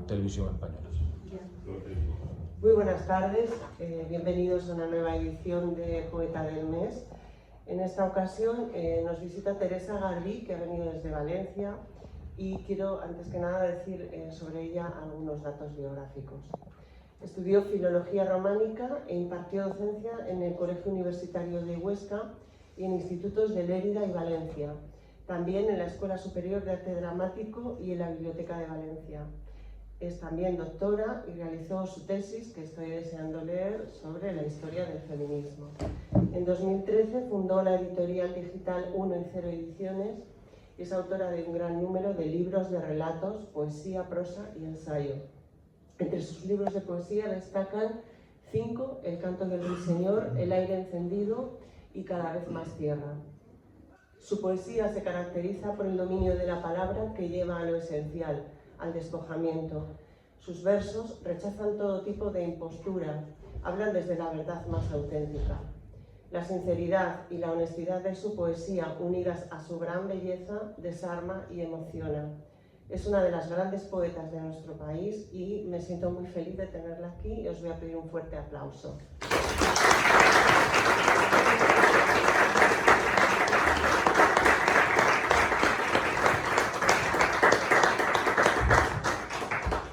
televisión española. Muy buenas tardes, bienvenidos a una nueva edición de Poeta del Mes. En esta ocasión nos visita Teresa Garbí, que ha venido desde Valencia, y quiero antes que nada decir sobre ella algunos datos biográficos. Estudió Filología Románica e impartió docencia en el Colegio Universitario de Huesca y en institutos de Lérida y Valencia, también en la Escuela Superior de Arte Dramático y en la Biblioteca de Valencia. Es también doctora y realizó su tesis, que estoy deseando leer, sobre la historia del feminismo. En 2013 fundó la editorial digital 1 y 0 Ediciones y es autora de un gran número de libros de relatos, poesía, prosa y ensayo. Entre sus libros de poesía destacan 5, El canto del ruiseñor, El aire encendido y Cada vez más tierra. Su poesía se caracteriza por el dominio de la palabra que lleva a lo esencial, al despojamiento. Sus versos rechazan todo tipo de impostura, hablan desde la verdad más auténtica. La sinceridad y la honestidad de su poesía, unidas a su gran belleza, desarma y emociona. Es una de las grandes poetas de nuestro país y me siento muy feliz de tenerla aquí y os voy a pedir un fuerte aplauso.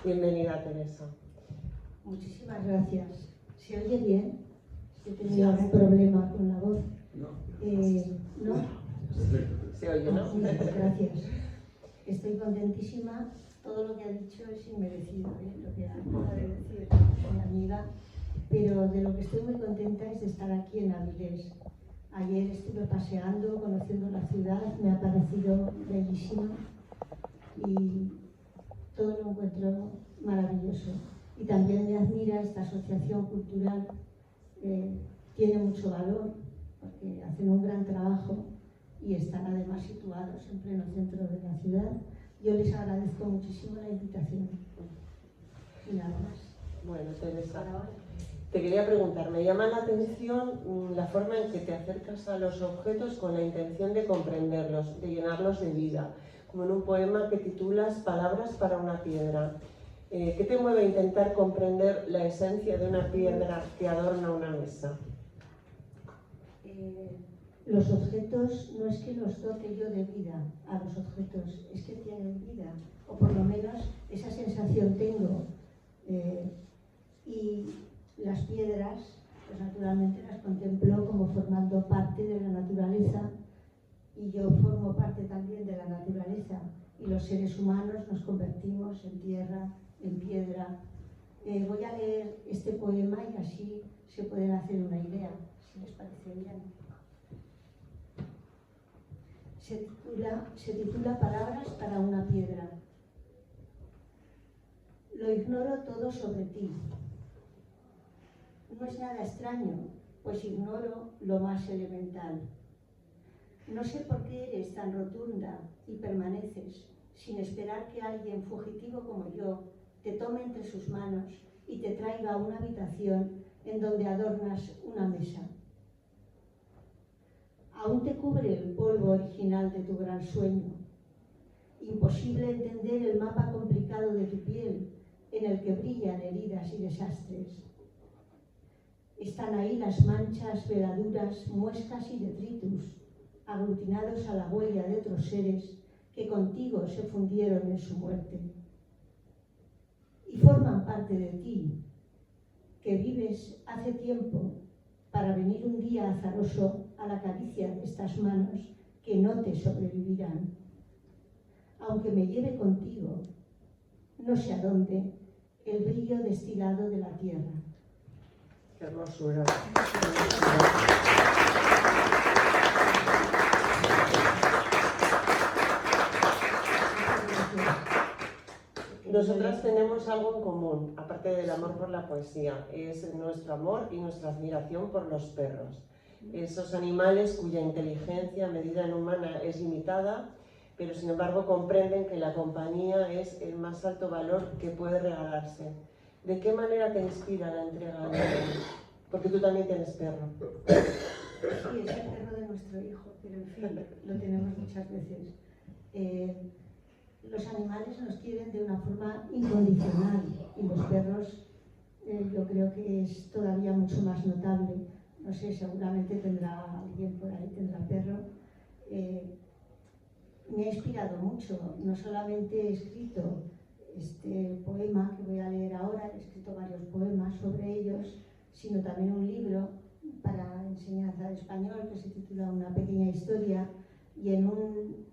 Bienvenida, Teresa. Muchísimas gracias. ¿Se oye bien? ¿He tenido algún problema con la voz? No. ¿No? ¿Se oye, no? Gracias. Estoy contentísima. Todo lo que ha dicho es inmerecido, lo que acaba de decir mi amiga. Pero de lo que estoy muy contenta es de estar aquí en Avilés. Ayer estuve paseando, conociendo la ciudad, me ha parecido bellísimo y todo lo encuentro maravilloso. Y también me admira esta asociación cultural, tiene mucho valor porque hacen un gran trabajo y están además situados en pleno centro de la ciudad. Yo les agradezco muchísimo la invitación. Y nada más. Bueno, Teresa, te quería preguntar, me llama la atención la forma en que te acercas a los objetos con la intención de comprenderlos, de llenarlos de vida, como en un poema que titulas Palabras para una piedra. ¿Qué te mueve a intentar comprender la esencia de una piedra que adorna una mesa? Los objetos no es que los dote yo de vida a los objetos, es que tienen vida, o por lo menos esa sensación tengo. Y las piedras, pues naturalmente las contemplo como formando parte de la naturaleza y yo formo parte también de la naturaleza y los seres humanos nos convertimos en tierra, en piedra. Voy a leer este poema y así se pueden hacer una idea, si les parece bien. Se titula Palabras para una piedra. Lo ignoro todo sobre ti. No es nada extraño, pues ignoro lo más elemental. No sé por qué eres tan rotunda y permaneces sin esperar que alguien fugitivo como yo te tome entre sus manos y te traiga a una habitación en donde adornas una mesa. Aún te cubre el polvo original de tu gran sueño. Imposible entender el mapa complicado de tu piel en el que brillan heridas y desastres. Están ahí las manchas, veladuras, muescas y detritus, aglutinados a la huella de otros seres que contigo se fundieron en su muerte. Y forman parte de ti, que vives hace tiempo para venir un día azaroso a la caricia de estas manos que no te sobrevivirán. Aunque me lleve contigo, no sé a dónde, el brillo destilado de la tierra. Qué hermosura. Nosotras tenemos algo en común, aparte del amor por la poesía, es nuestro amor y nuestra admiración por los perros. Esos animales cuya inteligencia medida en humana es limitada, pero sin embargo comprenden que la compañía es el más alto valor que puede regalarse. ¿De qué manera te inspira la entrega de ellos? Porque tú también tienes perro. Sí, es el perro de nuestro hijo, pero en fin, lo tenemos muchas veces. los animales nos quieren de una forma incondicional y los perros yo creo que es todavía mucho más notable. No sé, seguramente tendrá alguien por ahí, tendrá perro. Me ha inspirado mucho, no solamente he escrito este poema que voy a leer ahora, he escrito varios poemas sobre ellos, sino también un libro para enseñanza de español que se titula Una pequeña historia, y en un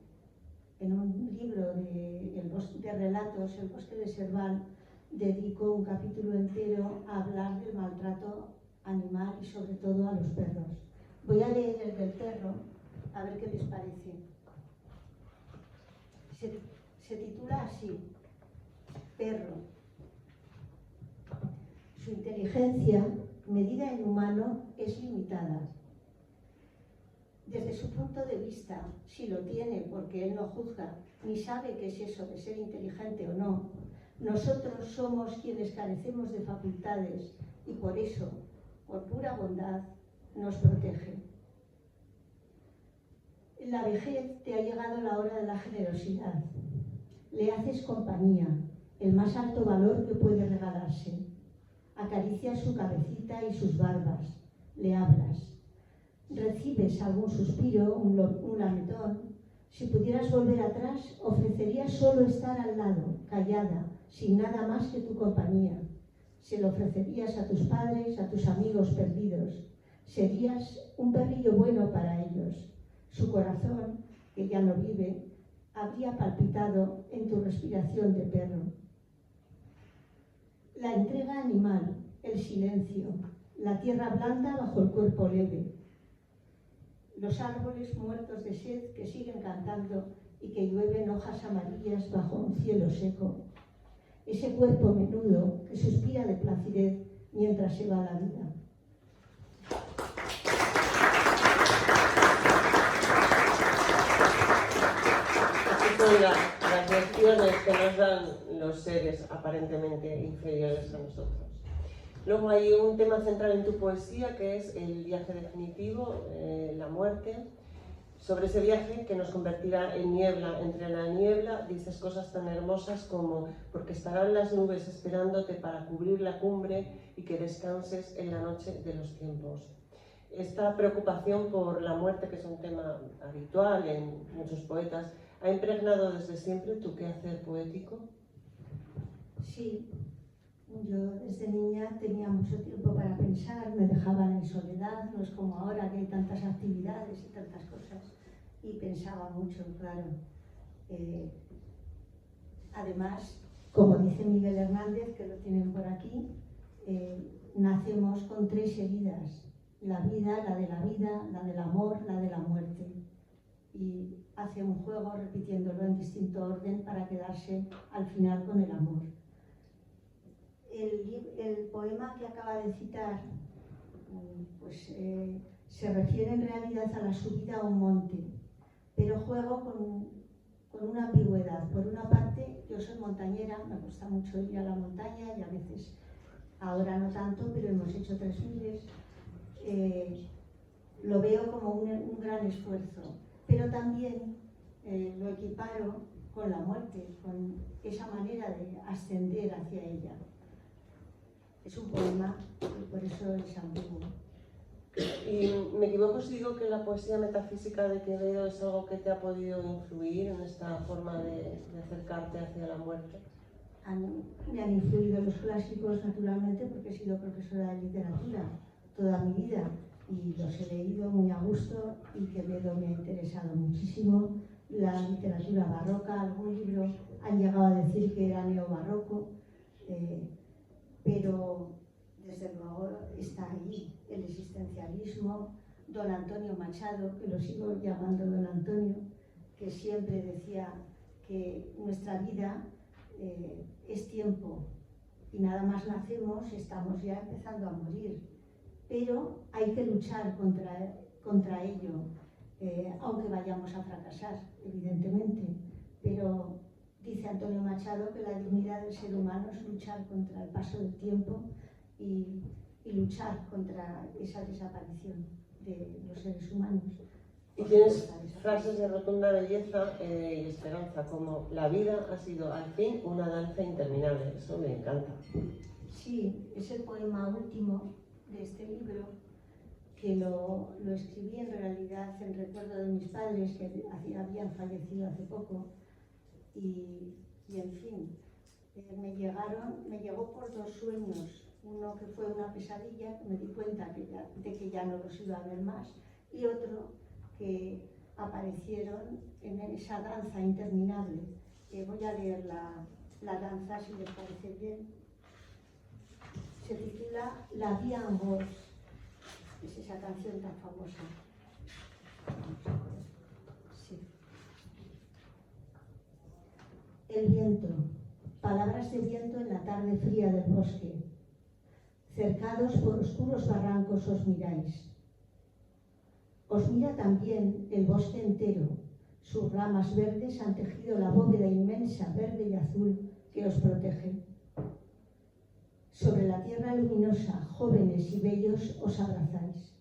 libro de relatos, El bosque de Serval, dedico un capítulo entero a hablar del maltrato animal y sobre todo a los perros. Voy a leer el del perro, a ver qué les parece. Se titula así: Perro. Su inteligencia, medida en humano, es limitada. Desde su punto de vista, si lo tiene porque él no juzga, ni sabe qué es eso de ser inteligente o no, nosotros somos quienes carecemos de facultades y por eso, por pura bondad, nos protege. En la vejez te ha llegado la hora de la generosidad. Le haces compañía, el más alto valor que puede regalarse. Acaricias su cabecita y sus barbas, le hablas. Recibes algún suspiro, un lametón. Si pudieras volver atrás, ofrecerías solo estar al lado, callada, sin nada más que tu compañía. Se lo ofrecerías a tus padres, a tus amigos perdidos. Serías un perrillo bueno para ellos. Su corazón, que ya no vive, habría palpitado en tu respiración de perro. La entrega animal, el silencio, la tierra blanda bajo el cuerpo leve, los árboles muertos de sed que siguen cantando y que llueven hojas amarillas bajo un cielo seco, ese cuerpo menudo que suspira de placidez mientras se va la vida. Son las lecciones que nos dan los seres aparentemente inferiores a nosotros. Luego hay un tema central en tu poesía que es el viaje definitivo, la muerte. Sobre ese viaje que nos convertirá en niebla. Entre la niebla dices cosas tan hermosas como: porque estarán las nubes esperándote para cubrir la cumbre y que descanses en la noche de los tiempos. Esta preocupación por la muerte, que es un tema habitual en muchos poetas, ¿ha impregnado desde siempre tu quehacer poético? Sí, yo desde niña tenía mucho tiempo para pensar, me dejaban en soledad, no es como ahora que hay tantas actividades y tantas cosas, y pensaba mucho, claro. Además, como dice Miguel Hernández, que lo tienen por aquí, nacemos con 3 heridas: la vida, la del amor, la de la muerte. Y hace un juego repitiéndolo en distinto orden para quedarse al final con el amor. El poema que acaba de citar se refiere en realidad a la subida a un monte, pero juego con una ambigüedad. Por una parte, yo soy montañera, me gusta mucho ir a la montaña y a veces, ahora no tanto, pero hemos hecho 3000. Lo veo como un gran esfuerzo, pero también lo equiparo con la muerte, con esa manera de ascender hacia ella. Es un poema y por eso es ambiguo. Y me equivoco si digo que la poesía metafísica de Quevedo es algo que te ha podido influir en esta forma de acercarte hacia la muerte. Me han influido los clásicos, naturalmente, porque he sido profesora de literatura toda mi vida y los he leído muy a gusto, y Quevedo me ha interesado muchísimo. La literatura barroca, algún libro han llegado a decir que era neobarroco, pero desde luego está ahí el existencialismo. Don Antonio Machado, que lo sigo llamando Don Antonio, que siempre decía que nuestra vida es tiempo y nada más nacemos, estamos ya empezando a morir, pero hay que luchar contra ello, aunque vayamos a fracasar, evidentemente. Pero dice Antonio Machado que la dignidad del ser humano es luchar contra el paso del tiempo y luchar contra esa desaparición de los seres humanos. Y tienes frases de rotunda belleza y esperanza, como la vida ha sido al fin una danza interminable. Eso me encanta. Sí, es el poema último de este libro, que lo escribí en realidad en recuerdo de mis padres que habían fallecido hace poco. Y en fin, me llegó por dos sueños. Uno que fue una pesadilla, que me di cuenta de que ya no los iba a ver más, y otro que aparecieron en esa danza interminable. Voy a leer la danza si les parece bien. Se titula La Vie en Rose. Es esa canción tan famosa. Sí. El viento. Palabras de viento en la tarde fría del bosque. Cercados por oscuros barrancos os miráis. Os mira también el bosque entero. Sus ramas verdes han tejido la bóveda inmensa, verde y azul, que os protege. Sobre la tierra luminosa, jóvenes y bellos, os abrazáis.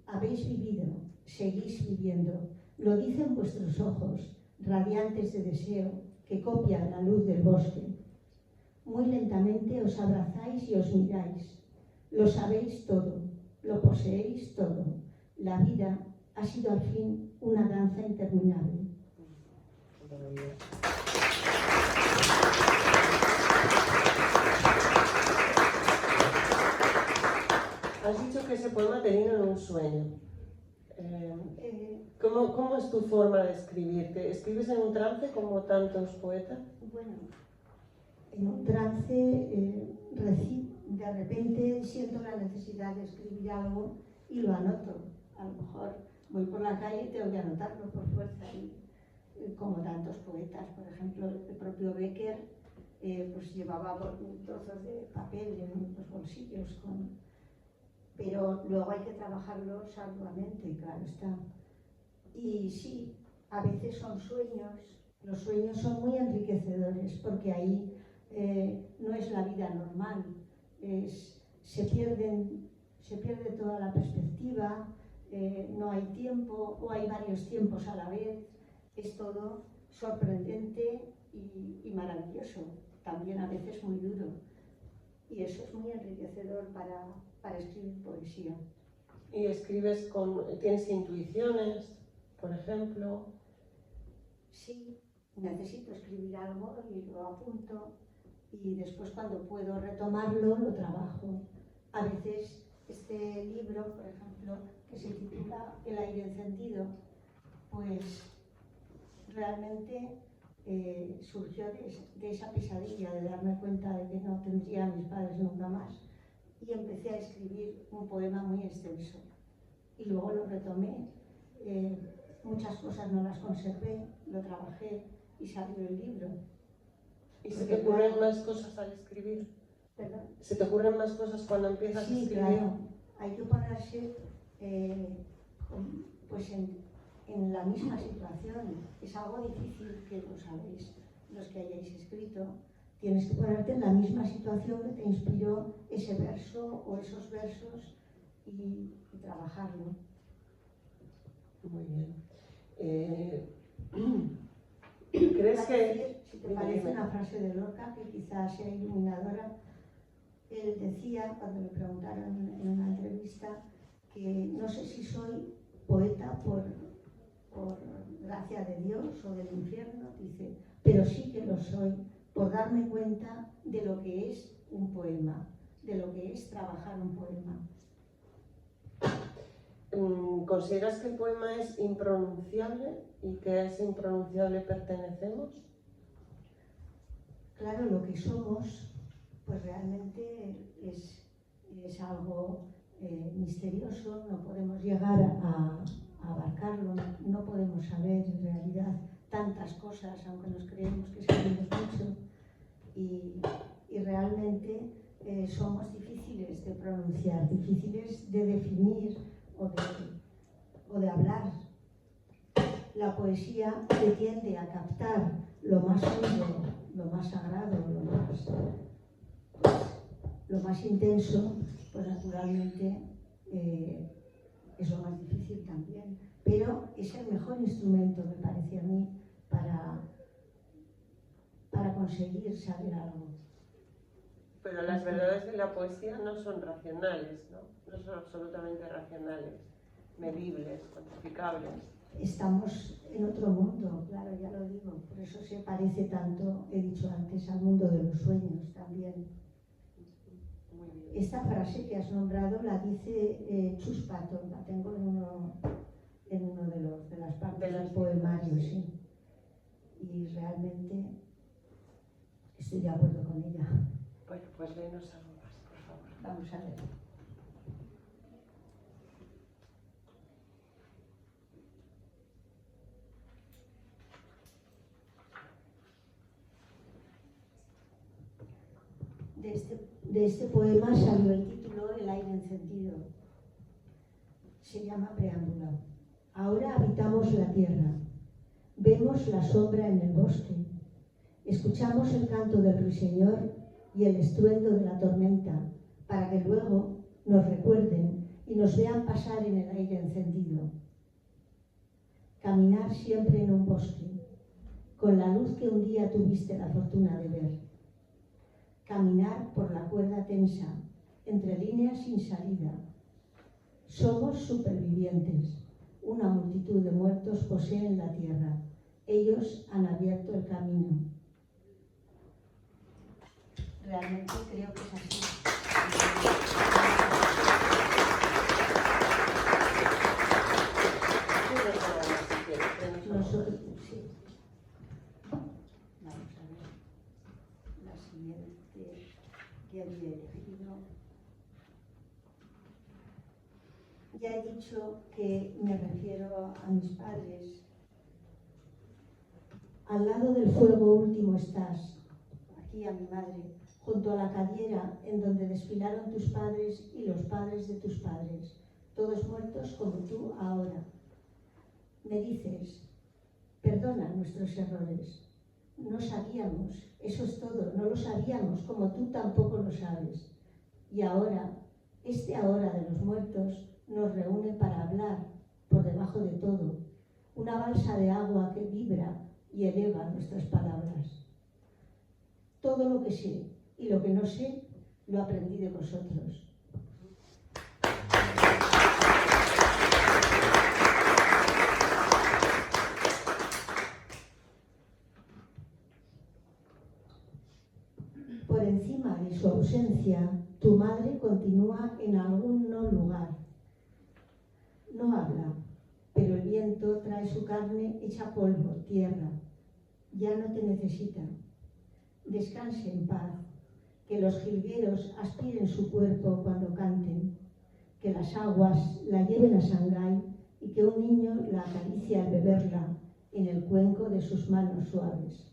Habéis vivido, seguís viviendo, lo dicen vuestros ojos, radiantes de deseo, que copian la luz del bosque. Muy lentamente os abrazáis y os miráis. Lo sabéis todo, lo poseéis todo. La vida ha sido al fin una danza interminable. Has dicho que ese poema te vino en un sueño. ¿Cómo es tu forma de escribir? ¿Te escribes en un trance como tantos poetas? Bueno, en un trance de repente siento la necesidad de escribir algo y lo anoto. A lo mejor voy por la calle y tengo que anotarlo por fuerza. Como tantos poetas, por ejemplo, el propio Becker pues llevaba trozos de papel en los bolsillos. Pero luego hay que trabajarlo arduamente, claro está. Y sí, a veces son sueños. Los sueños son muy enriquecedores porque ahí no es la vida normal. Se pierde toda la perspectiva, no hay tiempo o hay varios tiempos a la vez. Es todo sorprendente y maravilloso, también a veces muy duro. Y eso es muy enriquecedor para escribir poesía. ¿Y escribes tienes intuiciones, por ejemplo? Sí, necesito escribir algo y lo apunto y después cuando puedo retomarlo lo trabajo. A veces este libro, por ejemplo, que se titula El aire encendido, pues realmente surgió de esa pesadilla de darme cuenta de que no tendría a mis padres nunca más y empecé a escribir un poema muy extenso y luego lo retomé, muchas cosas no las conservé, lo trabajé y salió el libro. ¿Y se te ocurren más cosas al escribir? ¿Perdón? ¿Se te ocurren más cosas cuando empiezas a escribir? Sí, claro, hay que ponerse pues en la misma situación. Es algo difícil, que lo sabéis los que hayáis escrito. Tienes que ponerte en la misma situación que te inspiró ese verso o esos versos y trabajarlo. Muy bien. ¿Crees que...? Si te parece una frase de Lorca que quizás sea iluminadora, él decía, cuando le preguntaron en una entrevista, que no sé si soy poeta por gracia de Dios o del infierno, dice, pero sí que lo soy por darme cuenta de lo que es un poema, de lo que es trabajar un poema. ¿Consideras que el poema es impronunciable y que a ese impronunciable pertenecemos? Claro, lo que somos, pues realmente es algo misterioso, no podemos llegar a abarcarlo, no podemos saber en realidad tantas cosas, aunque nos creemos que sabemos mucho, y realmente somos difíciles de pronunciar, difíciles de definir o de hablar. La poesía que tiende a captar lo más hondo, lo más sagrado, lo más intenso, pues naturalmente es lo más difícil también, pero es el mejor instrumento, me parece a mí, para conseguir saber algo. Pero las verdades de la poesía no son racionales, ¿no? No son absolutamente racionales, medibles, cuantificables. Estamos en otro mundo, claro, ya lo digo, por eso se parece tanto, he dicho antes, al mundo de los sueños también. Muy bien. Esta frase que has nombrado la dice Chus Patton, la tengo en uno de las partes del poemario, sí. Y realmente estoy de acuerdo con ella. Bueno, pues léenos algo más, por favor. Vamos a ver. De este poema salió el título El aire encendido. Se llama preámbulo. Ahora habitamos la tierra. Vemos la sombra en el bosque. Escuchamos el canto del ruiseñor y el estruendo de la tormenta, para que luego nos recuerden y nos vean pasar en el aire encendido. Caminar siempre en un bosque, con la luz que un día tuviste la fortuna de ver. Caminar por la cuerda tensa, entre líneas sin salida. Somos supervivientes. Una multitud de muertos poseen la tierra. Ellos han abierto el camino. Realmente creo que es así. Nosotros, sí. Vamos a ver la siguiente que había elegido. Ya he dicho que me refiero a mis padres. Al lado del fuego último estás, aquí a mi madre, junto a la cadiera en donde desfilaron tus padres y los padres de tus padres, todos muertos como tú ahora. Me dices, perdona nuestros errores. No sabíamos, eso es todo, no lo sabíamos, como tú tampoco lo sabes. Y ahora, este ahora de los muertos nos reúne para hablar, por debajo de todo, una balsa de agua que vibra y eleva nuestras palabras. Todo lo que sé y lo que no sé, lo aprendí de vosotros. Por encima de su ausencia, tu madre continúa en algún no lugar. No habla, pero el viento trae su carne hecha polvo, tierra. Ya no te necesita. Descanse en paz. Que los jilgueros aspiren su cuerpo cuando canten. Que las aguas la lleven a Shanghái y que un niño la acaricie al beberla en el cuenco de sus manos suaves.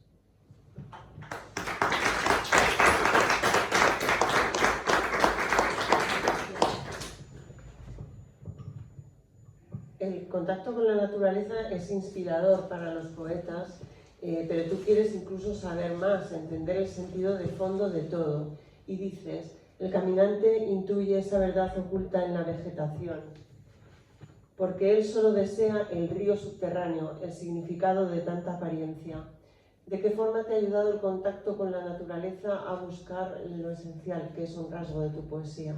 El contacto con la naturaleza es inspirador para los poetas, pero tú quieres incluso saber más, entender el sentido de fondo de todo. Y dices, el caminante intuye esa verdad oculta en la vegetación, porque él solo desea el río subterráneo, el significado de tanta apariencia. ¿De qué forma te ha ayudado el contacto con la naturaleza a buscar lo esencial, que es un rasgo de tu poesía?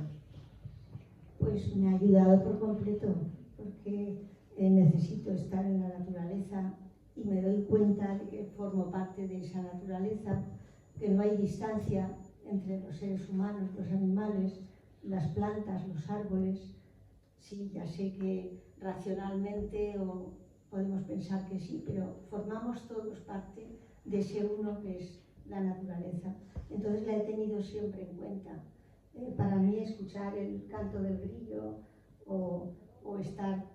Pues me ha ayudado por completo, porque necesito estar en la naturaleza y me doy cuenta de que formo parte de esa naturaleza, que no hay distancia entre los seres humanos, los animales, las plantas, los árboles. Sí, ya sé que racionalmente podemos pensar que sí, pero formamos todos parte de ese uno que es la naturaleza. Entonces la he tenido siempre en cuenta. Para mí escuchar el canto del grillo o estar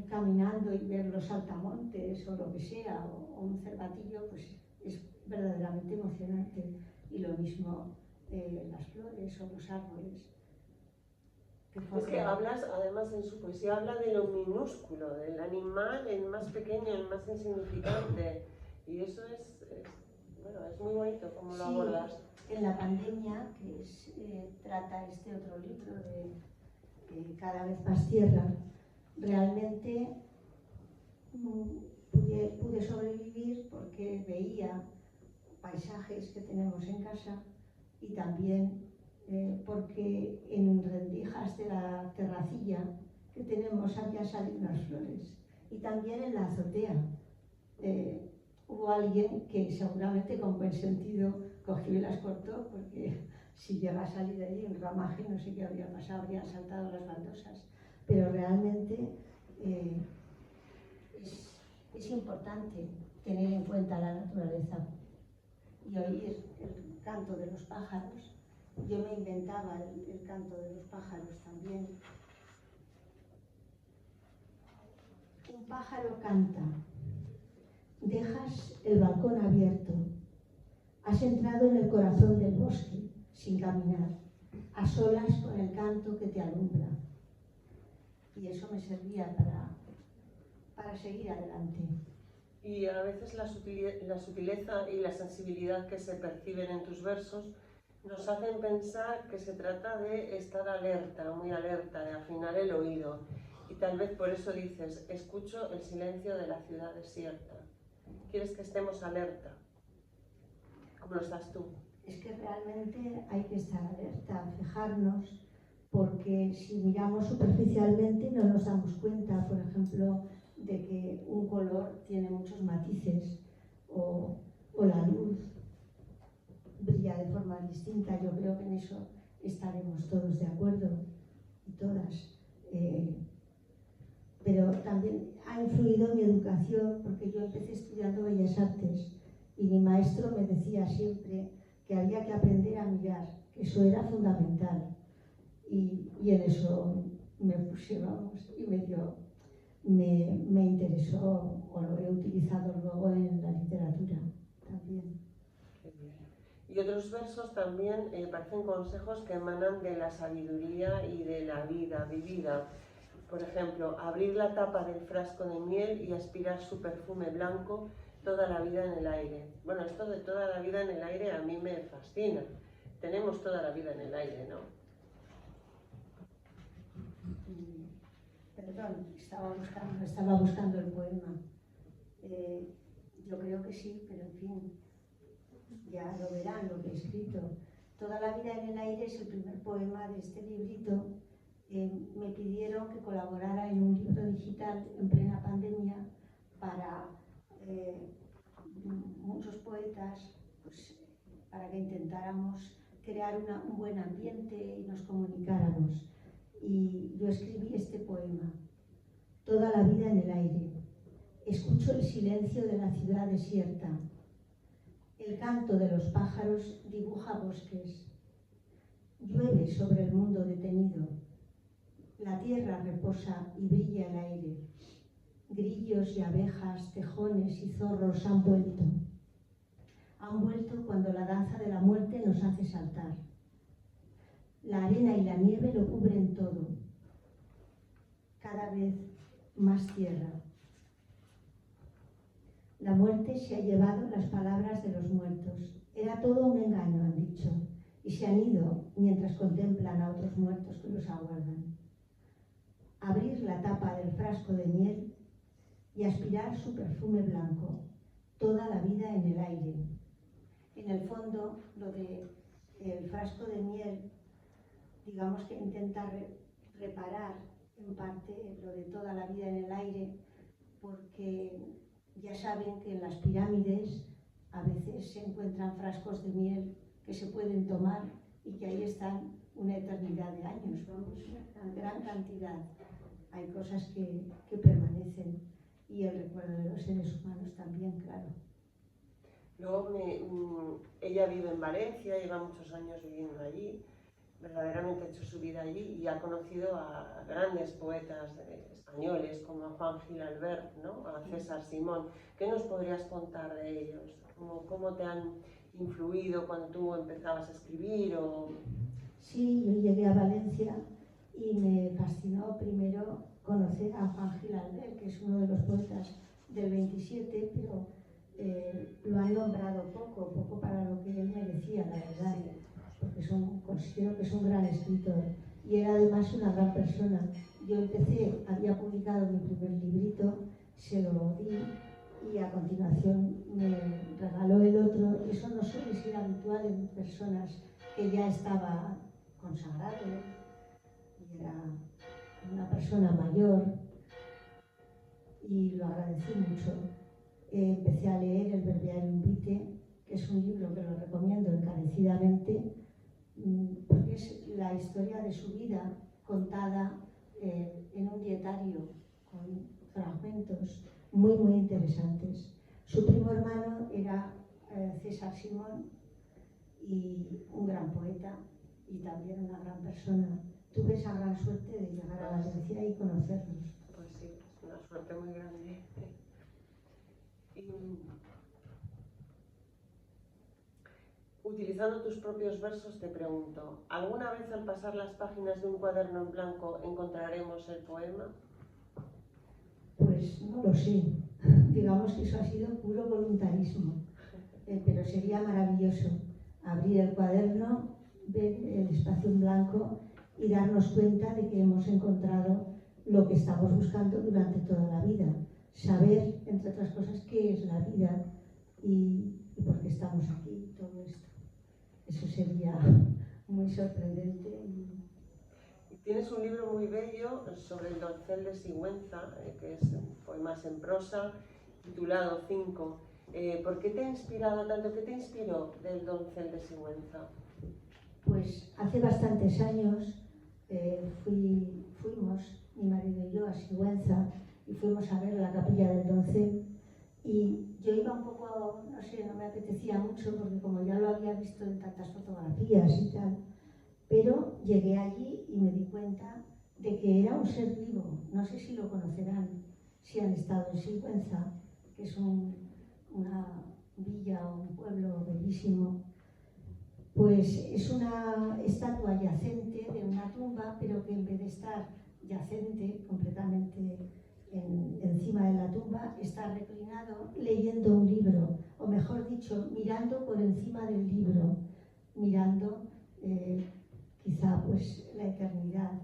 caminando y ver los saltamontes o lo que sea, o un cervatillo, pues es verdaderamente emocionante. Y lo mismo las flores o los árboles. Es que hablas, además en su poesía, habla de lo minúsculo, del animal, el más pequeño, el más insignificante. Y eso es muy bonito como lo abordas. En la pandemia, que trata este otro libro de Cada vez más tierra, realmente pude sobrevivir porque veía paisajes que tenemos en casa y también porque en rendijas de la terracilla que tenemos había salido unas flores, y también en la azotea. Hubo alguien que seguramente con buen sentido cogió y las cortó, porque si llega a salir de allí un ramaje no sé qué habría pasado, habrían saltado las baldosas. Pero realmente es importante tener en cuenta la naturaleza y oír el canto de los pájaros. Yo me inventaba el canto de los pájaros también. Un pájaro canta. Dejas el balcón abierto. Has entrado en el corazón del bosque, sin caminar, a solas con el canto que te alumbra. Y eso me servía para seguir adelante. Y a veces la sutileza y la sensibilidad que se perciben en tus versos nos hacen pensar que se trata de estar alerta, muy alerta, de afinar el oído. Y tal vez por eso dices, escucho el silencio de la ciudad desierta. ¿Quieres que estemos alerta? ¿Cómo lo estás tú? Es que realmente hay que estar alerta, fijarnos, porque si miramos superficialmente no nos damos cuenta, por ejemplo, de que un color tiene muchos matices o la luz brilla de forma distinta. Yo creo que en eso estaremos todos de acuerdo y todas. Pero también ha influido mi educación, porque yo empecé estudiando Bellas Artes y mi maestro me decía siempre que había que aprender a mirar, que eso era fundamental. Y en eso me puse, vamos, y me interesó, o lo he utilizado luego en la literatura también. Qué bien. Y otros versos también parecen consejos que emanan de la sabiduría y de la vida vivida. Por ejemplo, abrir la tapa del frasco de miel y aspirar su perfume blanco toda la vida en el aire. Bueno, esto de toda la vida en el aire a mí me fascina. Tenemos toda la vida en el aire, ¿no? Perdón, estaba buscando el poema. Yo creo que sí, pero en fin, ya lo verán lo que he escrito. Toda la vida en el aire es el primer poema de este librito. Me pidieron que colaborara en un libro digital en plena pandemia para muchos poetas, pues, para que intentáramos crear un buen ambiente y nos comunicáramos. Y yo escribí este poema: toda la vida en el aire. Escucho el silencio de la ciudad desierta. El canto de los pájaros dibuja bosques. Llueve sobre el mundo detenido. La tierra reposa y brilla el aire. Grillos y abejas, tejones y zorros han vuelto. Han vuelto cuando la danza de la muerte nos hace saltar. La arena y la nieve lo cubren todo. Cada vez más tierra. La muerte se ha llevado las palabras de los muertos. Era todo un engaño, han dicho, y se han ido mientras contemplan a otros muertos que los aguardan. Abrir la tapa del frasco de miel y aspirar su perfume blanco, toda la vida en el aire. En el fondo, lo del frasco de miel, digamos que intenta reparar en parte lo de toda la vida en el aire, porque ya saben que en las pirámides a veces se encuentran frascos de miel que se pueden tomar y que ahí están una eternidad de años, vamos, una gran cantidad. Hay cosas que permanecen, y el recuerdo de los seres humanos también, claro. Luego ella vive en Valencia, lleva muchos años viviendo allí, verdaderamente ha hecho su vida allí y ha conocido a grandes poetas españoles como a Juan Gil Albert, ¿no? A César Simón. ¿Qué nos podrías contar de ellos? ¿Cómo te han influido cuando tú empezabas a escribir? Sí, yo llegué a Valencia y me fascinó primero conocer a Juan Gil Albert, que es uno de los poetas del 27, pero lo han nombrado poco para lo que él merecía, la verdad, porque considero que es un gran escritor y era además una gran persona. yo empecé, había publicado mi primer librito, se lo di y a continuación me regaló el otro. Eso no suele ser habitual en personas que ya estaba consagrado y era una persona mayor, y lo agradecí mucho. Empecé a leer el Breviarium Vitae, que es un libro que lo recomiendo encarecidamente, porque es la historia de su vida contada en un dietario con fragmentos muy interesantes. Su primo hermano era César Simón, y un gran poeta y también una gran persona. Tuve esa gran suerte de llegar a Valencia y conocerlos. Pues sí, es una suerte muy grande. Y, utilizando tus propios versos, te pregunto, ¿alguna vez al pasar las páginas de un cuaderno en blanco encontraremos el poema? Pues no lo sé. Digamos que eso ha sido puro voluntarismo. Pero sería maravilloso abrir el cuaderno, ver el espacio en blanco y darnos cuenta de que hemos encontrado lo que estamos buscando durante toda la vida. Saber, entre otras cosas, qué es la vida y por qué estamos aquí, todo esto. Eso sería muy sorprendente. Tienes un libro muy bello sobre el doncel de Sigüenza, que es poemas en prosa, titulado 5. ¿Por qué te ha inspirado tanto? ¿Qué te inspiró del doncel de Sigüenza? Pues hace bastantes años fuimos, mi marido y yo, a Sigüenza, y fuimos a ver la capilla del doncel, y yo iba un poco, no sé, no me apetecía mucho porque como ya lo había visto en tantas fotografías y tal, pero llegué allí y me di cuenta de que era un ser vivo. No sé si lo conocerán, si han estado en Sigüenza, que es una villa o un pueblo bellísimo. Pues es una estatua yacente de una tumba, pero que en vez de estar yacente completamente encima de la tumba, está reclinado leyendo un libro, o mejor dicho, mirando por encima del libro, mirando quizá pues la eternidad.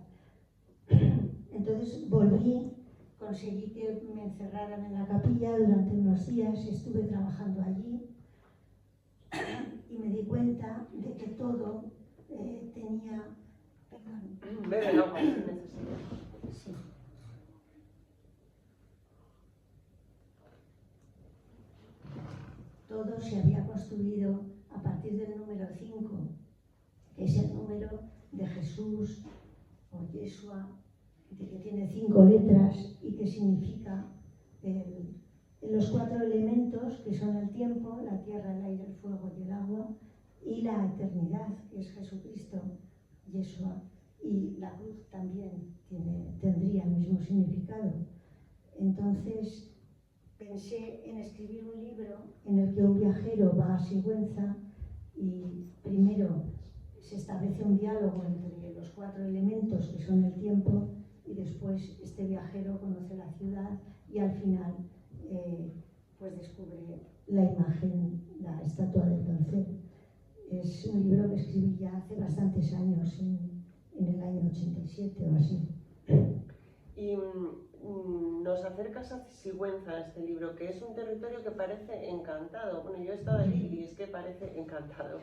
Entonces volví, conseguí que me encerraran en la capilla durante unos días, estuve trabajando allí y me di cuenta de que todo tenía... Perdón. Bebe el agua, si necesitas. Sí. Todo se había construido a partir del número 5, que es el número de Jesús o Yeshua, que tiene 5 letras y que significa los 4 elementos, que son el tiempo, la tierra, el aire, el fuego y el agua, y la eternidad, que es Jesucristo, Yeshua, y la cruz también tendría el mismo significado. Entonces pensé en escribir un libro en el que un viajero va a Sigüenza y primero se establece un diálogo entre los 4 elementos, que son el tiempo, y después este viajero conoce la ciudad y al final pues descubre la imagen, la estatua del doncel. Es un libro que escribí ya hace bastantes años, en el año 87 o así. Y nos acercas a Sigüenza, este libro, que es un territorio que parece encantado. Bueno, yo he estado allí y es que parece encantado.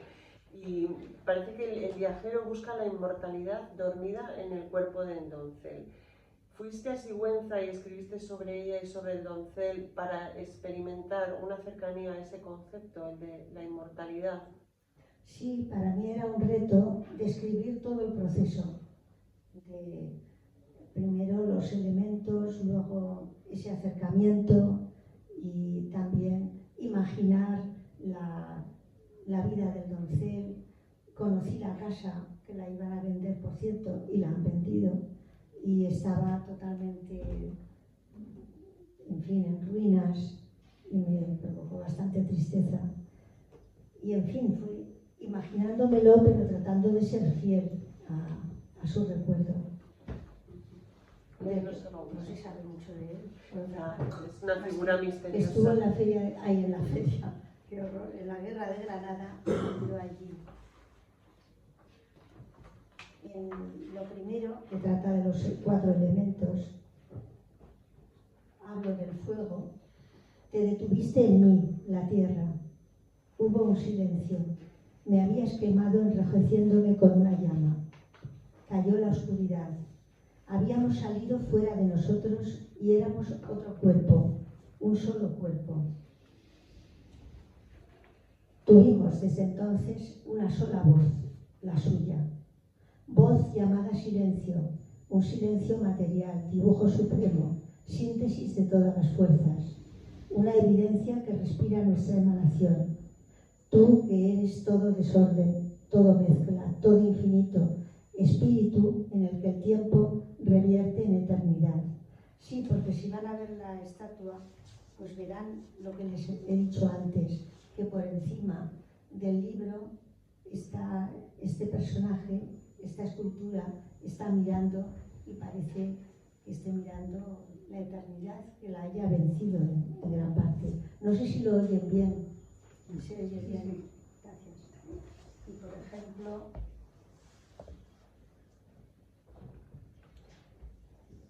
Y parece que el viajero busca la inmortalidad dormida en el cuerpo del doncel. ¿Fuiste a Sigüenza y escribiste sobre ella y sobre el doncel para experimentar una cercanía a ese concepto, el de la inmortalidad? Sí, para mí era un reto describir todo el proceso. Primero los elementos, luego ese acercamiento y también imaginar la vida del doncel. Conocí la casa, que la iban a vender, por cierto, y la han vendido, y estaba totalmente, en fin, en ruinas, y me provocó bastante tristeza. Y en fin, fui imaginándomelo, pero tratando de ser fiel a su recuerdo. No se sabe mucho de él. Es una figura misteriosa. Estuvo en la feria, ahí en la feria, qué horror, en la guerra de Granada, estuvo allí. En lo primero, que trata de los 4 elementos, hablo del fuego. Te detuviste en mí, la tierra. Hubo un silencio. Me habías quemado enrojeciéndome con una llama. Cayó la oscuridad. Habíamos salido fuera de nosotros y éramos otro cuerpo, un solo cuerpo. Tuvimos desde entonces una sola voz, la suya. Voz llamada silencio, un silencio material, dibujo supremo, síntesis de todas las fuerzas. Una evidencia que respira nuestra emanación. Tú que eres todo desorden, todo mezcla, todo infinito, espíritu en el que el tiempo revierte en eternidad. Sí, porque si van a ver la estatua, pues verán lo que les he dicho antes, que por encima del libro está este personaje, esta escultura, está mirando y parece que esté mirando la eternidad, que la haya vencido en gran parte. No sé si lo oyen bien. ¿Se oye bien? Gracias. Y por ejemplo,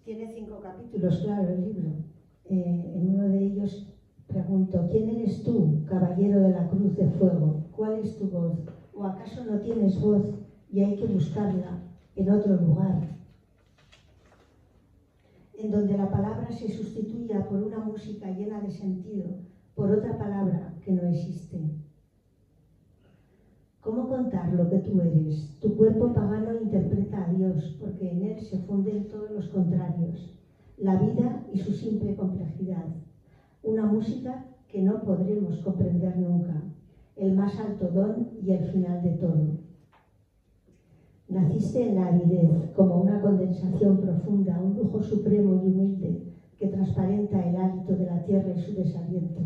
tiene 5 capítulos, claro, el libro. En uno de ellos pregunto, ¿quién eres tú, caballero de la cruz de fuego? ¿Cuál es tu voz? ¿O acaso no tienes voz y hay que buscarla en otro lugar? En donde la palabra se sustituya por una música llena de sentido, por otra palabra que no existe. ¿Cómo contar lo que tú eres? Tu cuerpo pagano interpreta a Dios, porque en él se funden todos los contrarios, la vida y su simple complejidad. Una música que no podremos comprender nunca, el más alto don y el final de todo. Naciste en la aridez, como una condensación profunda, un lujo supremo y humilde que transparenta el hálito de la tierra y su desaliento.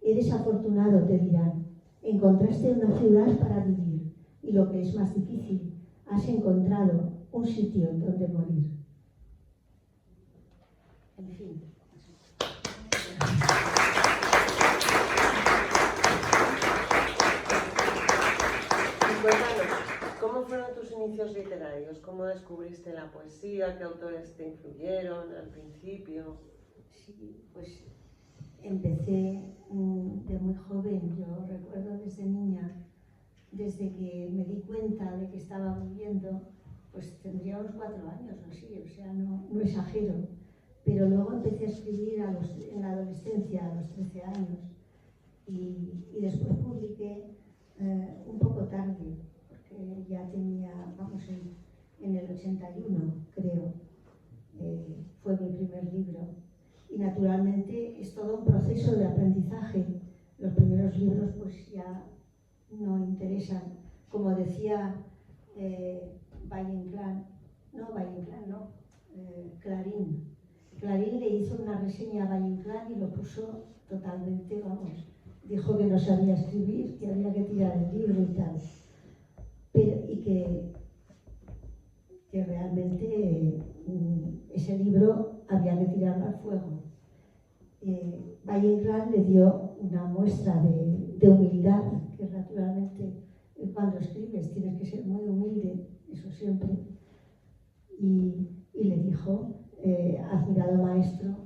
Eres afortunado, te dirán. Encontraste una ciudad para vivir y, lo que es más difícil, has encontrado un sitio en donde morir. En fin. Cuéntanos, ¿cómo fueron tus inicios literarios? ¿Cómo descubriste la poesía? ¿Qué autores te influyeron al principio? Sí, pues empecé de muy joven. Yo recuerdo desde niña, desde que me di cuenta de que estaba viviendo, pues tendría unos 4 años o así, o sea, no exagero. Pero luego empecé a escribir en la adolescencia, a los 13 años, y después publiqué un poco tarde, porque ya tenía, vamos, en el 81, creo, fue mi primer libro. Y naturalmente es todo un proceso de aprendizaje. Los primeros libros pues ya no interesan. Como decía Clarín. Clarín le hizo una reseña a Valle-Inclán y lo puso totalmente, vamos, dijo que no sabía escribir, que había que tirar el libro y tal. Y que realmente ese libro había que tirarlo al fuego. Valle-Inclán le dio una muestra de humildad, que naturalmente cuando escribes tienes que ser muy humilde, eso siempre, y le dijo, admirado maestro,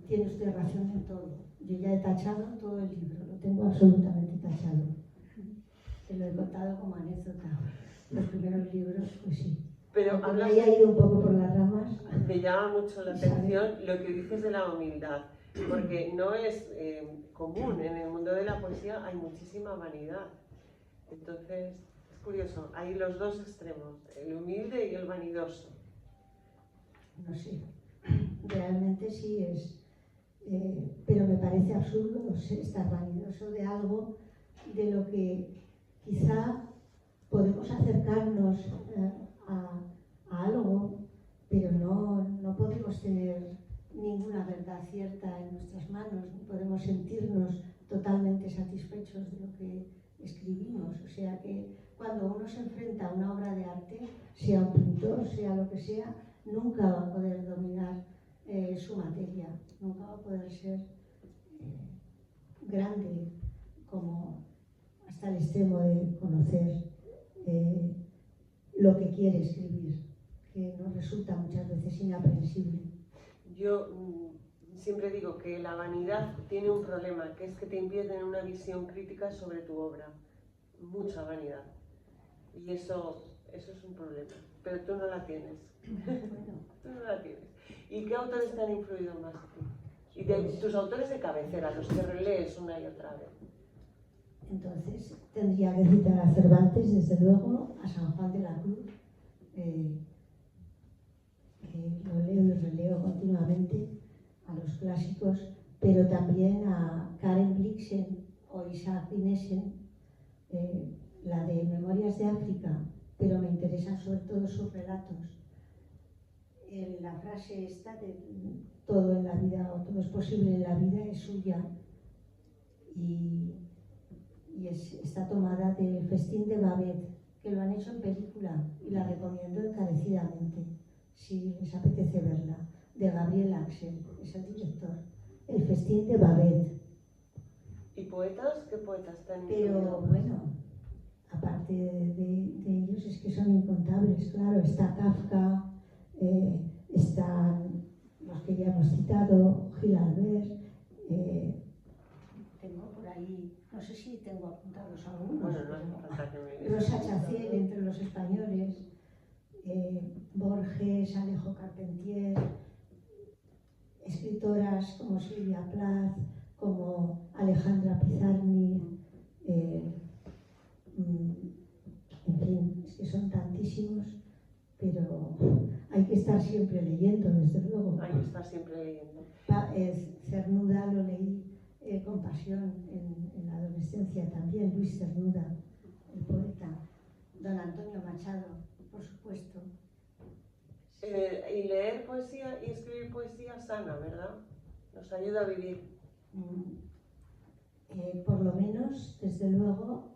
tiene usted razón en todo. Yo ya he tachado todo el libro, lo tengo absolutamente tachado. Te lo he contado como anécdota. Los primeros libros, pues sí. Pero me haya ido un poco por las ramas. Me llama mucho la atención lo que dices de la humildad, porque no es común. En el mundo de la poesía hay muchísima vanidad. Entonces, es curioso, hay los dos extremos, el humilde y el vanidoso. No sé, realmente sí es, pero me parece absurdo estar vanidoso de algo de lo que quizá podemos acercarnos a algo, pero no podemos tener ninguna verdad cierta en nuestras manos, ni podemos sentirnos totalmente satisfechos de lo que escribimos. O sea que cuando uno se enfrenta a una obra de arte, sea un pintor, sea lo que sea, nunca va a poder dominar su materia, nunca va a poder ser grande como hasta el extremo de conocer lo que quiere escribir, que nos resulta muchas veces inaprensible. Yo siempre digo que la vanidad tiene un problema, que es que te impide tener una visión crítica sobre tu obra. Mucha vanidad. Y eso es un problema. Pero tú no la tienes. Tú no la tienes. ¿Y qué autores te han influido más a ti? Y tus autores de cabecera, los que relees una y otra vez. Entonces, tendría que citar a Cervantes, desde luego, a San Juan de la Cruz, que lo leo y releo continuamente, a los clásicos, pero también a Karen Blixen o Isaac Dinesen, la de Memorias de África, pero me interesan sobre todo sus relatos. La frase esta de todo en la vida o todo es posible en la vida es suya y está tomada del Festín de Babette, que lo han hecho en película y la recomiendo encarecidamente si les apetece verla, de Gabriel Axel, es el director. El Festín de Babette. ¿Y poetas? ¿Qué poetas te han influido? Pero bueno, aparte de ellos es que son incontables, claro, está Kafka, están los que ya hemos citado, Gil Albert, tengo por ahí, no sé si tengo apuntados algunos, bueno, no, Rosa Chaciel entre los españoles, Borges, Alejo Carpentier, escritoras como Silvia Plath, como Alejandra Pizarni, en fin, es que son tantísimos, pero hay que estar siempre leyendo, desde luego. Hay que estar siempre leyendo. Cernuda lo leí con pasión en la adolescencia también, Luis Cernuda, el poeta, don Antonio Machado, por supuesto. Y leer poesía y escribir poesía sana, ¿verdad? Nos ayuda a vivir. Por lo menos, desde luego,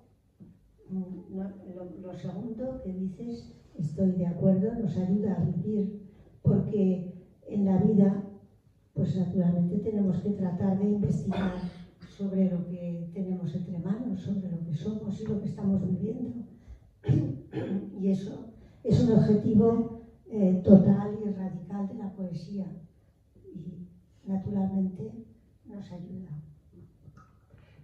lo segundo que dices, estoy de acuerdo, nos ayuda a vivir, porque en la vida, pues naturalmente tenemos que tratar de investigar sobre lo que tenemos entre manos, sobre lo que somos y lo que estamos viviendo. Y eso es un objetivo total y radical de la poesía y naturalmente nos ayuda.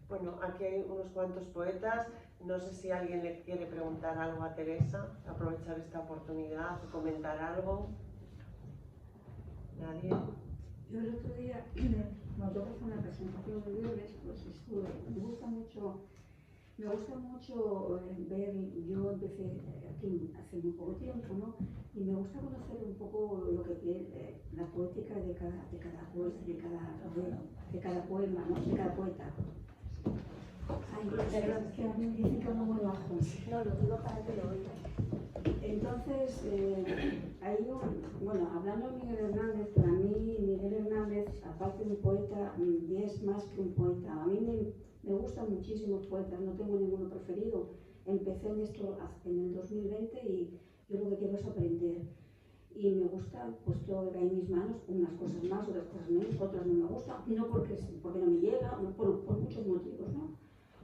Bueno, aquí hay unos cuantos poetas. No sé si alguien le quiere preguntar algo a Teresa, aprovechar esta oportunidad o comentar algo. ¿Nadie? Yo el otro día, cuando fue una presentación de libros, pues estuve, me gusta mucho ver, yo empecé aquí hace muy poco tiempo, ¿no? Y me gusta conocer un poco lo que la poética de cada poema, ¿no? De cada poeta. Ay, es que a mí me dicen que no muy bajo. No, lo digo para que lo oigan. Entonces, hablando de Miguel Hernández, para mí Miguel Hernández, aparte de un poeta, es más que un poeta. A mí me gustan muchísimos poetas, no tengo ninguno preferido. Empecé en esto en el 2020 y yo lo que quiero es aprender. Y me gusta, pues todo lo que hay en mis manos, unas cosas más, otras cosas menos, otras no me gustan, no porque no me llega, por muchos motivos, ¿no?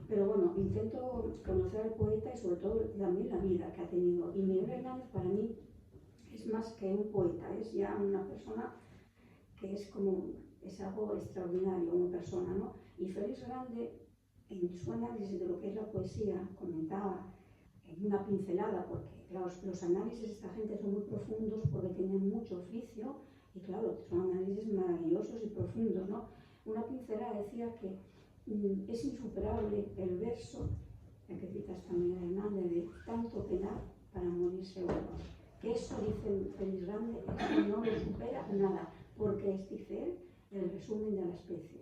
Pero bueno, intento conocer al poeta y sobre todo también la vida que ha tenido. Y Miguel Hernández para mí es más que un poeta, es ya una persona que es algo extraordinario, una persona, ¿no? Y Félix Grande, en su análisis de lo que es la poesía, comentaba en una pincelada, porque claro, los análisis de esta gente son muy profundos porque tienen mucho oficio y claro, son análisis maravillosos y profundos, ¿no? Una pincelada decía que es insuperable el verso, el que citas también Hernández, de tanto penar para morirse uno. Que eso, dice Félix Grande, no lo supera nada, porque es, dice él, el resumen de la especie.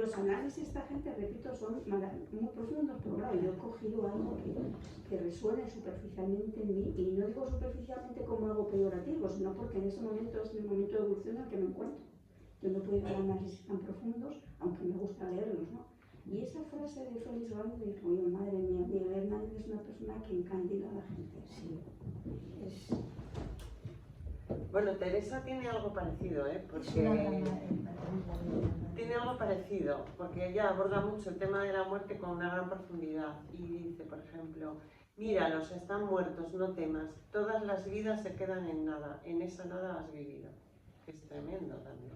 Los análisis de esta gente, repito, son muy profundos, pero claro, yo he cogido algo que resuene superficialmente en mí, y no digo superficialmente como algo peyorativo, sino porque en ese momento es el momento de evolución en el que me encuentro. Yo no puedo ir a análisis tan profundos, aunque me gusta leerlos, ¿no? Y esa frase de Félix Grande dijo, oye, madre mía, Miguel Hernández es una persona que encandila a la gente. Sí. Bueno, Teresa tiene algo parecido, porque tiene algo parecido, porque ella aborda mucho el tema de la muerte con una gran profundidad y dice, por ejemplo, Míralos, están muertos, no temas. Todas las vidas se quedan en nada. En esa nada has vivido. Es tremendo también.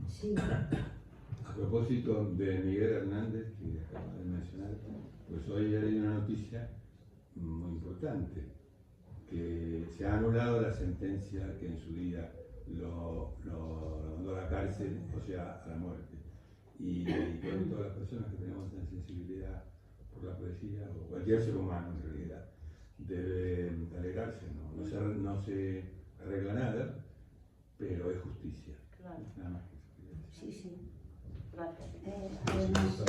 Sí. A propósito de Miguel Hernández, que acabas de mencionar, pues hoy hay una noticia muy importante, que se ha anulado la sentencia que en su día lo mandó a la cárcel, o sea, a la muerte. Y creo que todas las personas que tenemos una sensibilidad por la poesía, o cualquier ser humano en realidad, debe alegrarse, ¿no? No se arregla nada, pero es justicia. Claro. Nada más que eso. Sí, sí. Gracias. Además,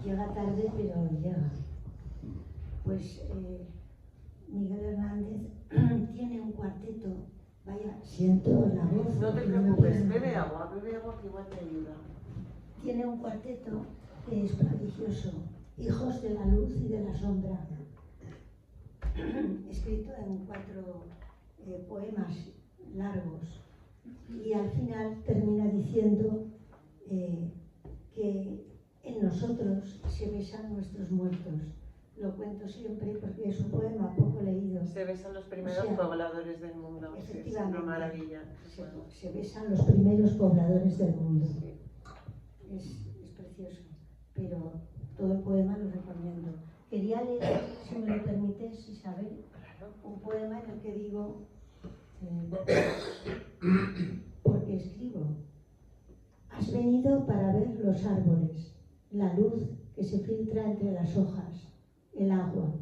llega tarde, pero llega. Pues Miguel Hernández tiene un cuarteto. Vaya, siento la voz. No te preocupes, bebe agua que igual te ayuda. Tiene un cuarteto que es prodigioso, Hijos de la luz y de la sombra, escrito en 4 poemas largos, y al final termina diciendo que en nosotros se besan nuestros muertos. Lo cuento siempre porque es un poema poco leído. Se besan los primeros pobladores del mundo. Efectivamente, es una maravilla. Se besan los primeros pobladores del mundo. Sí. Es precioso, pero todo el poema lo recomiendo. Quería leer, si me lo permites, Isabel, un poema en el que digo, porque escribo: has venido para ver los árboles, la luz que se filtra entre las hojas, el agua.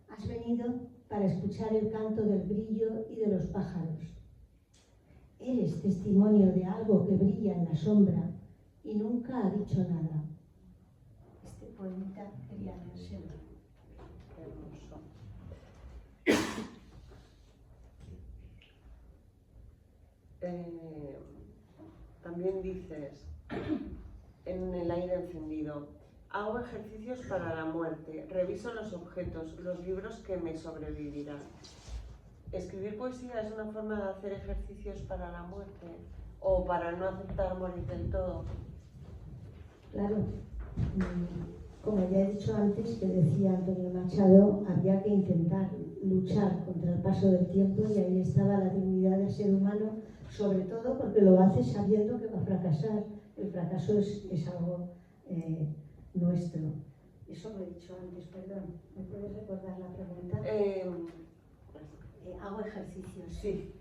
Has venido para escuchar el canto del grillo y de los pájaros. Eres testimonio de algo que brilla en la sombra y nunca ha dicho nada. Este poemita quería leérselo. Qué hermoso. También dices, en el aire encendido, hago ejercicios para la muerte, reviso los objetos, los libros que me sobrevivirán. ¿Escribir poesía es una forma de hacer ejercicios para la muerte o para no aceptar morir del todo? Claro, como ya he dicho antes, que decía Antonio Machado, había que intentar luchar contra el paso del tiempo, y ahí estaba la dignidad del ser humano, sobre todo porque lo hace sabiendo que va a fracasar. El fracaso es algo nuestro. Eso lo he dicho antes, perdón. ¿Me puedes recordar la pregunta? Hago ejercicios. Sí.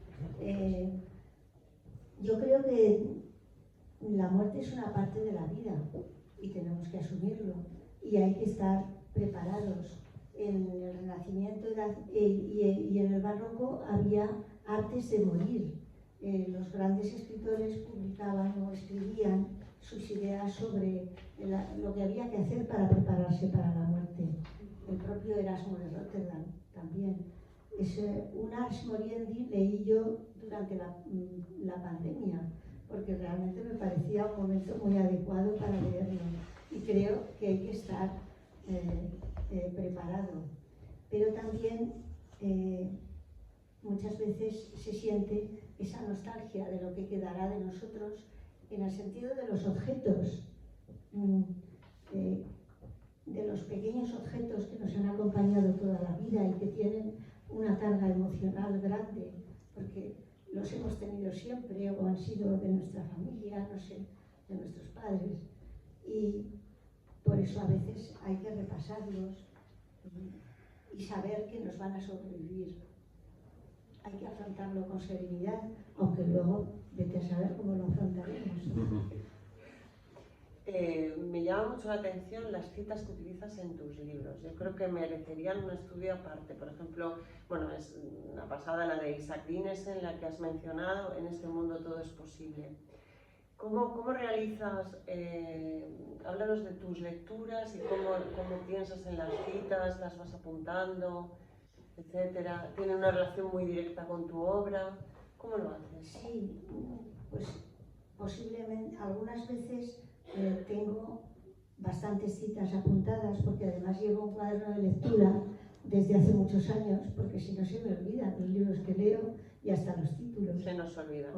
Yo creo que la muerte es una parte de la vida y tenemos que asumirlo, y hay que estar preparados. En el Renacimiento y en el Barroco había artes de morir. Los grandes escritores publicaban o escribían sus ideas sobre lo que había que hacer para prepararse para la muerte. El propio Erasmo de Rotterdam también. Un Ars Moriendi leí yo durante la pandemia, porque realmente me parecía un momento muy adecuado para leerlo, y creo que hay que estar preparado. Pero también muchas veces se siente esa nostalgia de lo que quedará de nosotros, en el sentido de los objetos, de los pequeños objetos que nos han acompañado toda la vida y que tienen una carga emocional grande, porque los hemos tenido siempre o han sido de nuestra familia, no sé, de nuestros padres, y por eso a veces hay que repasarlos y saber que nos van a sobrevivir. Hay que afrontarlo con serenidad, aunque luego vete a saber cómo lo afrontaremos. Me llama mucho la atención las citas que utilizas en tus libros. Yo creo que merecerían un estudio aparte. Por ejemplo, bueno, es una pasada la de Isaac Dinesen, la que has mencionado, en este mundo todo es posible. ¿Cómo realizas, háblanos de tus lecturas y cómo piensas en las citas, las vas apuntando, etcétera? ¿Tiene una relación muy directa con tu obra? ¿Cómo lo haces? Sí, pues posiblemente algunas veces tengo bastantes citas apuntadas, porque además llevo un cuaderno de lectura desde hace muchos años, porque si no se me olvidan los libros que leo, y y hasta los títulos. Se nos olvida.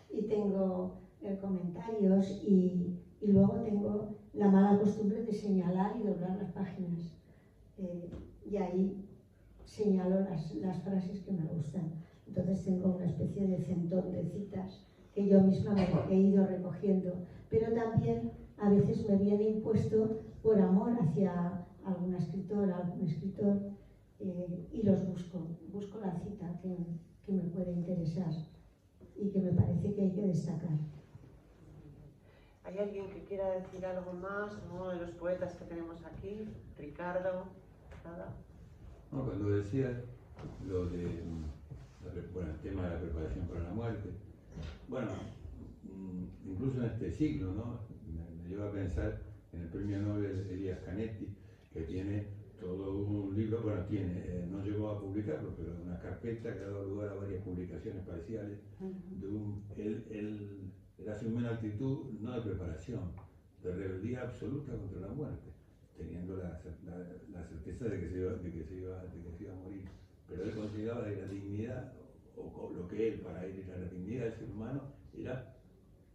Y tengo comentarios y luego tengo la mala costumbre de señalar y doblar las páginas. Y ahí señalo las frases que me gustan. Entonces tengo una especie de centón de citas que yo misma me he ido recogiendo, pero también a veces me viene impuesto por amor hacia alguna escritora, algún escritor, y los busco la cita que me puede interesar y que me parece que hay que destacar. ¿Hay alguien que quiera decir algo más? Uno de los poetas que tenemos aquí, Ricardo, nada. No, cuando decías lo de el tema de la preparación para la muerte, bueno, incluso en este siglo, ¿no? Me lleva a pensar en el premio Nobel Elias Canetti, que tiene todo un libro, bueno, no llegó a publicarlo, pero una carpeta que ha dado lugar a varias publicaciones parciales. Él hace una actitud no de preparación, de rebeldía absoluta contra la muerte, teniendo la certeza de que se iba a morir. Pero él consideraba que la dignidad, o lo que él, para él era la dignidad del ser humano, era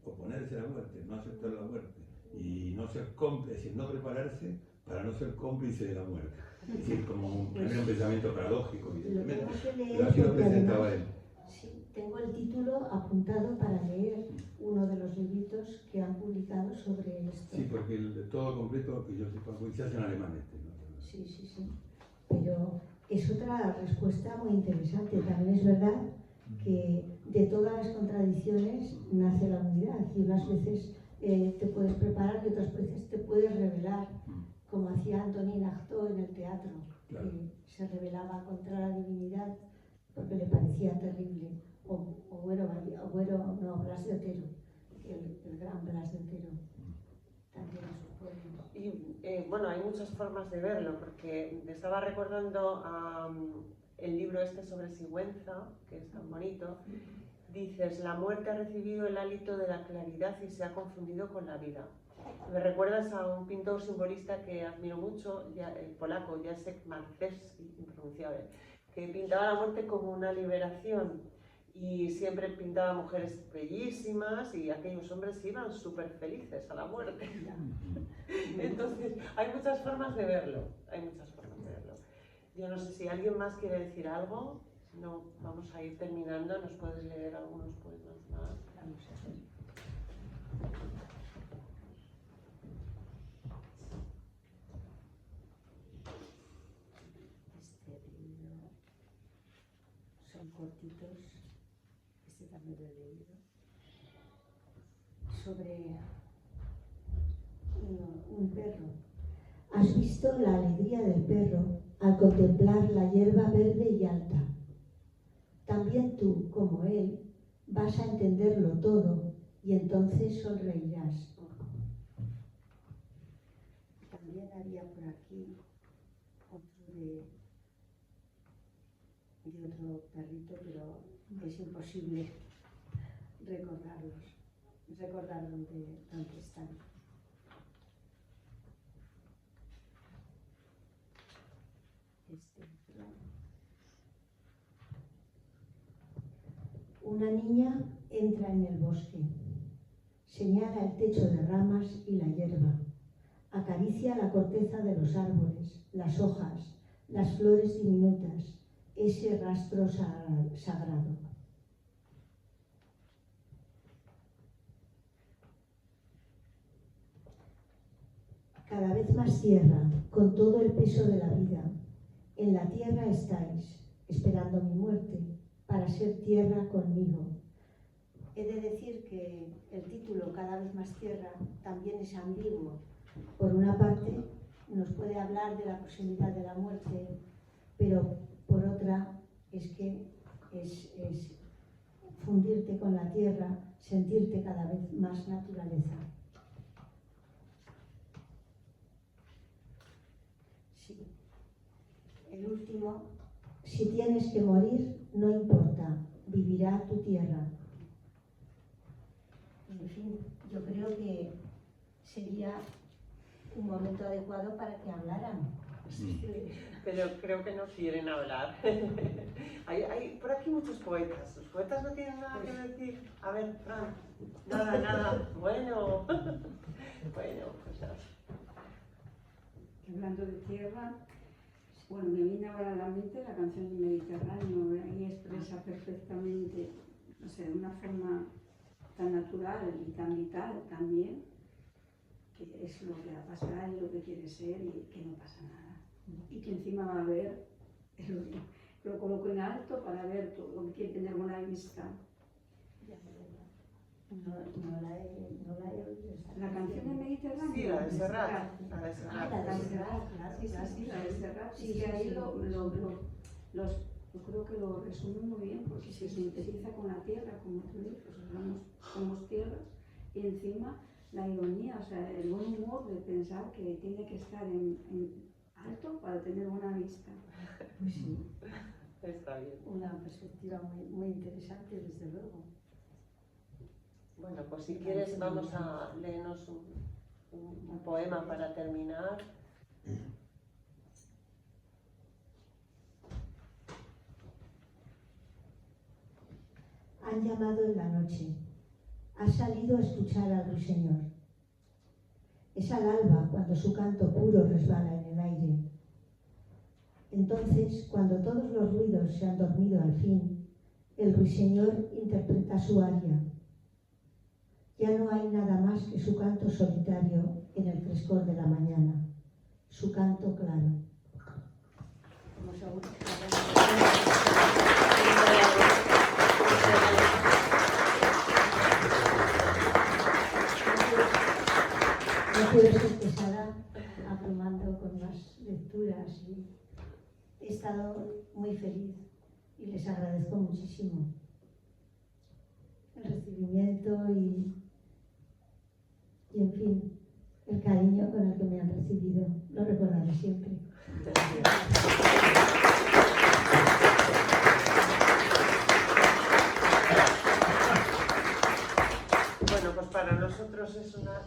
oponerse a la muerte, no aceptar la muerte, y no ser cómplice, es decir, no prepararse para no ser cómplice de la muerte. Es decir, como un pensamiento paradójico, evidentemente, pero así lo presentaba él. Sí, tengo el título apuntado para leer uno de los libritos que han publicado sobre esto. Sí, porque todo completo, que yo sepa, se hace en alemán ¿no? Sí. Pero es otra respuesta muy interesante. También es verdad que de todas las contradicciones nace la unidad y unas veces te puedes preparar y otras veces te puedes rebelar, como hacía Antonin Artaud en el teatro, claro, que se rebelaba contra la divinidad porque le parecía terrible. O Blas de Otero, el gran Blas de Otero, también es un poema. Y bueno, hay muchas formas de verlo, porque me estaba recordando el libro este sobre Sigüenza, que es tan bonito. Dices, la muerte ha recibido el hálito de la claridad y se ha confundido con la vida. Me recuerdas a un pintor simbolista que admiro mucho, el polaco Jacek Marczewski, impronunciable, que pintaba la muerte como una liberación y siempre pintaba mujeres bellísimas y aquellos hombres iban súper felices a la muerte. Entonces, hay muchas formas de verlo, Yo no sé si alguien más quiere decir algo. Si no, vamos a ir terminando. ¿Nos puedes leer algunos poemas más? Vamos a ver. Este libro son cortitos. Este también lo he leído. Sobre un perro. ¿Has visto la alegría del perro al contemplar la hierba verde y alta? También tú, como él, vas a entenderlo todo y entonces sonreirás. También había por aquí otro de otro perrito, pero es imposible recordar dónde están. Una niña entra en el bosque, señala el techo de ramas y la hierba, acaricia la corteza de los árboles, las hojas, las flores diminutas, ese rastro sagrado. Cada vez más tierra, con todo el peso de la vida. En la tierra estáis, esperando mi muerte, para ser tierra conmigo. He de decir que el título Cada vez más tierra también es ambiguo. Por una parte, nos puede hablar de la proximidad de la muerte, pero por otra es que es fundirte con la tierra, sentirte cada vez más naturaleza. Sí. El último, si tienes que morir, no importa, vivirá tu tierra. En fin, yo creo que sería un momento adecuado para que hablaran, pero creo que no quieren hablar. Hay por aquí muchos poetas. ¿Los poetas no tienen nada que decir? A ver, Fran, nada. Bueno, pues nada. Hablando de tierra, bueno, me viene ahora a la mente la canción del Mediterráneo, y expresa perfectamente, no sé, de una forma tan natural y tan vital también, que es lo que va a pasar y lo que quiere ser y que no pasa nada. Y que encima va a ver, lo coloco en alto para ver todo, lo que quiere tener buena vista. No la he oído. La canción del Mediterráneo. Sí, la de Serrat. La de Serrat, claro. Sí, la de Serrat. Sí, que ahí yo creo que lo resume muy bien, porque se sintetiza con la tierra, como tú dices, somos tierra, y encima la ironía, o sea, el buen humor de pensar que tiene que estar en alto para tener buena vista. Pues sí, Está bien. una perspectiva muy interesante, desde luego. Bueno, pues si quieres vamos a leernos un poema para terminar. Han llamado en la noche. Has salido a escuchar al ruiseñor. Es al alba cuando su canto puro resbala en el aire. Entonces, cuando todos los ruidos se han dormido al fin, el ruiseñor interpreta su aria. Ya no hay nada más que su canto solitario en el frescor de la mañana, su canto claro. No puedo ser pesada abrumando con más lecturas y he estado muy feliz y les agradezco muchísimo el recibimiento y en fin, el cariño con el que me han recibido. Lo recordaré siempre. Bueno, pues para nosotros es una...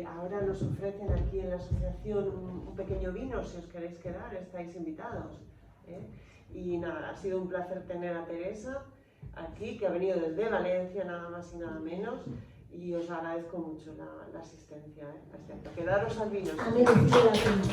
ahora nos ofrecen aquí en la asociación un pequeño vino, si os queréis quedar, estáis invitados. Y nada, ha sido un placer tener a Teresa aquí, que ha venido desde Valencia, nada más y nada menos, y os agradezco mucho la asistencia. Quedaros al vino. Ha merecido la pena.